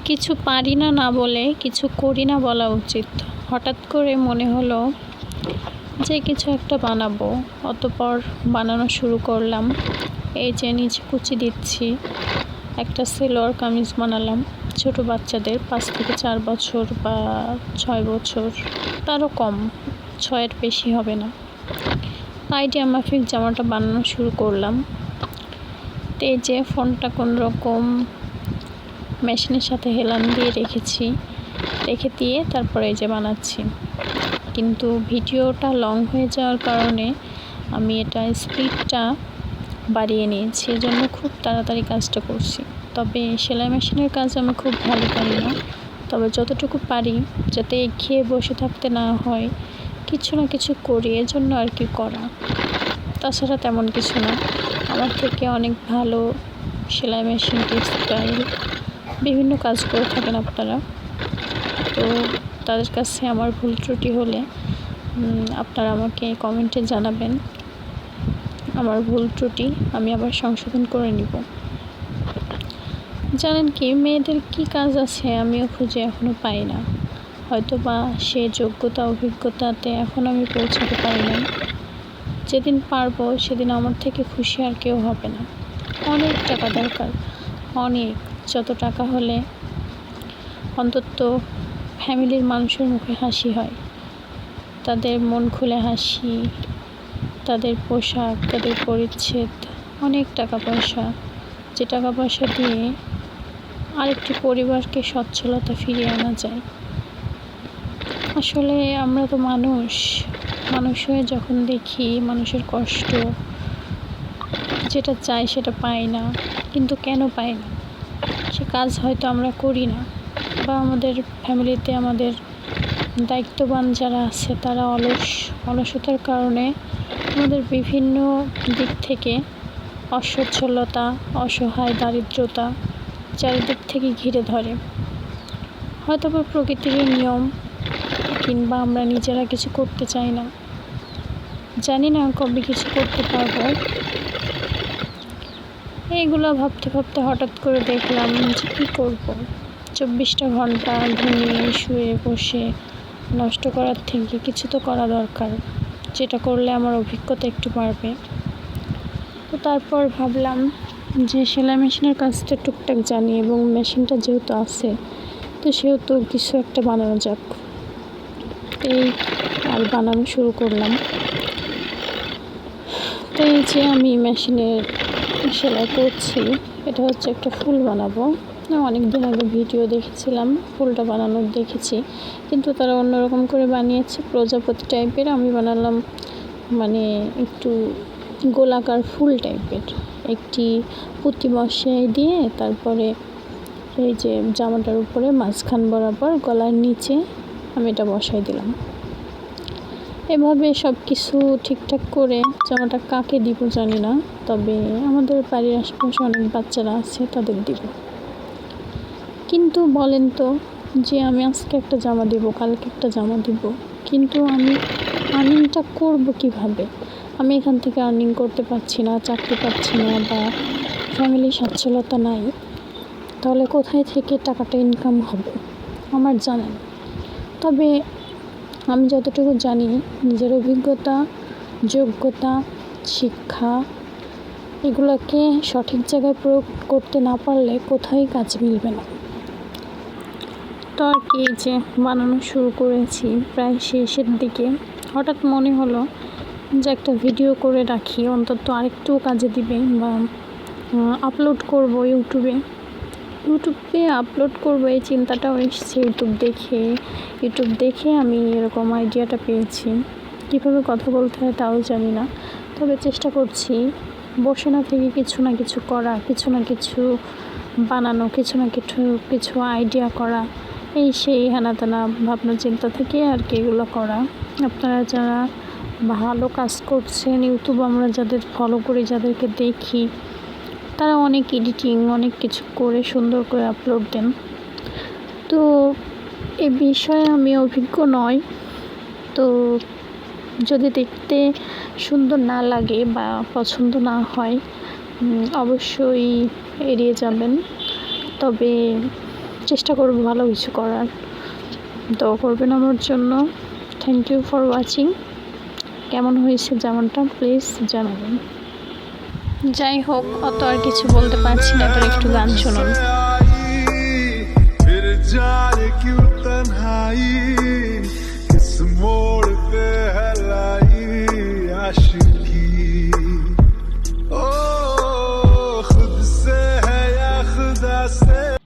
কিছু পারি না না বলে কিছু করি না বলা উচিত। হঠাৎ করে মনে হলো যে কিছু একটা বানাবো, অতঃপর বানানো শুরু করলাম। এই যে নিচে কুচি দিচ্ছি, একটা সালোয়ার কামিজ বানালাম ছোট বাচ্চাদের 5 থেকে 4 বছর বা 6 বছর, তারও কম, 6-এর বেশি হবে না। আইডিয়া মাফিক জামাটা বানানো শুরু করলাম। তো এই যে ফোনটা কোন রকম মেশিনের সাথে হেলান দিয়ে রেখে দিয়ে তারপরে এই যে বানাচ্ছি। কিন্তু ভিডিওটা লং হয়ে যাওয়ার কারণে আমি এটা স্পিডটা বাড়িয়ে নিয়েছি, এজন্য খুব তাড়াতাড়ি কাজটা করছি। তবে সেলাই মেশিনের কাজ আমি খুব ভালো পারি না, তবে যতটুকু পারি যাতে খেয়ে বসে থাকতে না হয়, কিছু না কিছু করি, এজন্য আর কি করা। তাছাড়া তেমন কিছু না। আমার থেকে অনেক ভালো সেলাই মেশিন, টেক্সটাইল বিভিন্ন কাজ করে থাকেন আপনারা। তো তাদের কাছে আমার ভুল ত্রুটি হলে আপনারা আমাকে কমেন্টে জানাবেন। আমার ভুল ত্রুটি আমি আবার সংশোধন করে নিব। জানেন কি, মেয়েদের কি কাজ আছে আমিও খুঁজে এখনও পাই না। হয়তো বা সে যোগ্যতা অভিজ্ঞতাতে এখন আমি পৌঁছাতে পারি না। যেদিন পারবো সেদিন আমার থেকে খুশি আর কেউ হবে না। অনেক টাকা দরকার, অনেক। যত টাকা হলে অন্তত ফ্যামিলির মানুষের মুখে হাসি হয়, তাদের মন খুলে হাসি, তাদের পোশাক, তাদের পরিচ্ছদ, অনেক টাকা পয়সা, যে টাকা পয়সা দিয়ে আরেকটি পরিবারকে সচ্ছলতা ফিরিয়ে আনা যায়। আসলে আমরা তো মানুষ হয়ে যখন দেখি মানুষের কষ্ট, যেটা চাই সেটা পাই না। কিন্তু কেন পাই না? সে কাজ হয়তো আমরা করি না, বা আমাদের ফ্যামিলিতে আমাদের দায়িত্ববান যারা আছে তারা অলসতার কারণে আমাদের বিভিন্ন দিক থেকে অসচ্ছলতা, অসহায়, দারিদ্রতা চারিদিক থেকে ঘিরে ধরে। হয়তো বা প্রকৃতির নিয়ম, কিংবা আমরা নিজেরা কিছু করতে চাই না। জানি না কবে কিছু করতে পারবো। এইগুলো ভাবতে ভাবতে হঠাৎ করে দেখলাম যে কী করবো। 24টা ঘন্টা ঘুমিয়ে শুয়ে বসে নষ্ট করার থেকে কিছু তো করা দরকার, যেটা করলে আমার অভিজ্ঞতা একটু বাড়বে। তো তারপর ভাবলাম যে সেলাই মেশিনের কাজটা টুকটাক জানি, এবং মেশিনটা যেহেতু আছে তো সেহেতু কিছু একটা বানানো যাক। এই আর বানানো শুরু করলাম। তো এই যে আমি মেশিনের সেলাই করছি, এটা হচ্ছে একটা ফুল বানাবো। অনেক দিন আগে ভিডিও দেখেছিলাম, ফুলটা বানানোর দেখেছি, কিন্তু তারা অন্যরকম করে বানিয়েছে, প্রজাপতি টাইপের। আমি বানালাম মানে একটু গোলাকার ফুল টাইপের। একটি পুঁতি বসিয়ে দিয়ে তারপরে এই যে জামাটার উপরে মাঝখান বরাবর গলার নিচে আমি এটা বসাই দিলাম। এভাবে সব কিছু ঠিকঠাক করে জামাটা কাকে দিব জানি না, তবে আমাদের বাড়ির আশেপাশে অনেক বাচ্চারা আছে, তাদের দিব। কিন্তু বলেন তো, যে আমি আজকে একটা জামা দিব, কালকে একটা জামা দিব, কিন্তু আমি আর্নিংটা করব কিভাবে? আমি এখান থেকে আর্নিং করতে পারছি না, চাকরি পাচ্ছি না, বা ফ্যামিলির সচ্ছলতা নাই, তাহলে কোথায় থেকে টাকাটা ইনকাম হবে আমার জানা নেই। তবে আমি যতটুকু জানি, নিজের অভিজ্ঞতা, যোগ্যতা, শিক্ষা এগুলোকে সঠিক জায়গায় প্রয়োগ করতে না পারলে কোথায় কাজ মিলবে না। তো আর কি, যে বানানো শুরু করেছি প্রায় শেষের দিকে। হঠাৎ মনে হলো যে একটা ভিডিও করে রাখি, অন্তত আরেকটু কাজে দিবে, বা আপলোড করব ইউটিউবে আপলোড করব, এই চিন্তাটাও এসেছে ইউটিউব দেখে আমি এরকম আইডিয়াটা পেয়েছি। কীভাবে কথা বলতে হয় তাও জানি না, তবে চেষ্টা করছি বসে না থেকে কিছু না কিছু করা, কিছু না কিছু বানানো, কিছু না কিছু আইডিয়া করা, এই সেই হেনা তেনা ভাবনা চিন্তা থেকে আর কি এগুলো করা। আপনারা যারা ভালো কাজ করছেন, ইউটিউব আমরা যাদের ফলো করি, যাদেরকে দেখি, তারা অনেক এডিটিং অনেক কিছু করে সুন্দর করে আপলোড দেন। তো এ বিষয়ে আমি অভিজ্ঞ নই, তো যদি দেখতে সুন্দর না লাগে বা পছন্দ না হয় অবশ্যই এড়িয়ে যাবেন। তবে চেষ্টা করব ভালো কিছু করার। দোয়া করবেন আমার জন্য। Thank you for watching. কেমন হয়েছে যেমনটা প্লিজ জানাবেন। যাই হোক, অত আর কিছু বলতে পারছি না, এবার একটু গান শুনুন। खुद से है या खुदा से